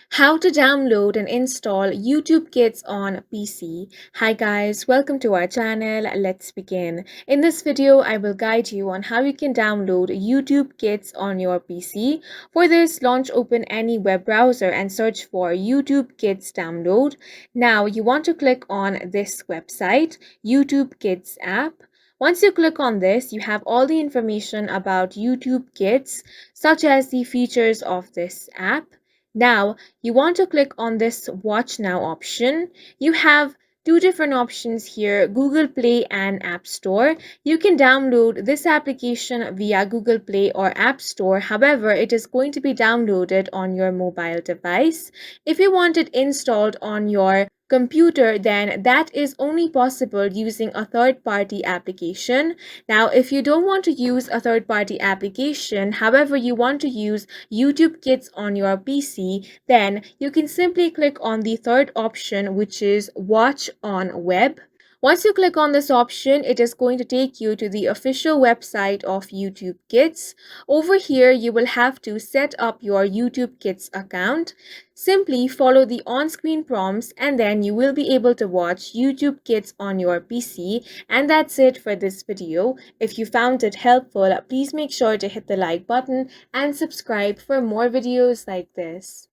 How to download and install YouTube Kids on PC. Hi guys, welcome to our channel. Let's begin. In this video, I will guide you on how you can download YouTube Kids on your PC. For this, launch open any web browser and search for YouTube Kids download. Now, you want to click on this website, YouTube Kids app. Once you click on this, you have all the information about YouTube Kids, such as the features of this app. Now, you want to click on this Watch Now option. You have two different options here, Google Play and App Store. You can download this application via Google Play or App Store. However, it is going to be downloaded on your mobile device. If you want it installed on your computer, then that is only possible using a third-party application. Now, if you don't want to use a third-party application, however, you want to use YouTube Kids on your PC, then you can simply click on the third option, which is Watch on Web. Once you click on this option, it is going to take you to the official website of YouTube Kids. Over here, you will have to set up your YouTube Kids account. Simply follow the on-screen prompts and then you will be able to watch YouTube Kids on your PC. And that's it for this video. If you found it helpful, please make sure to hit the like button and subscribe for more videos like this.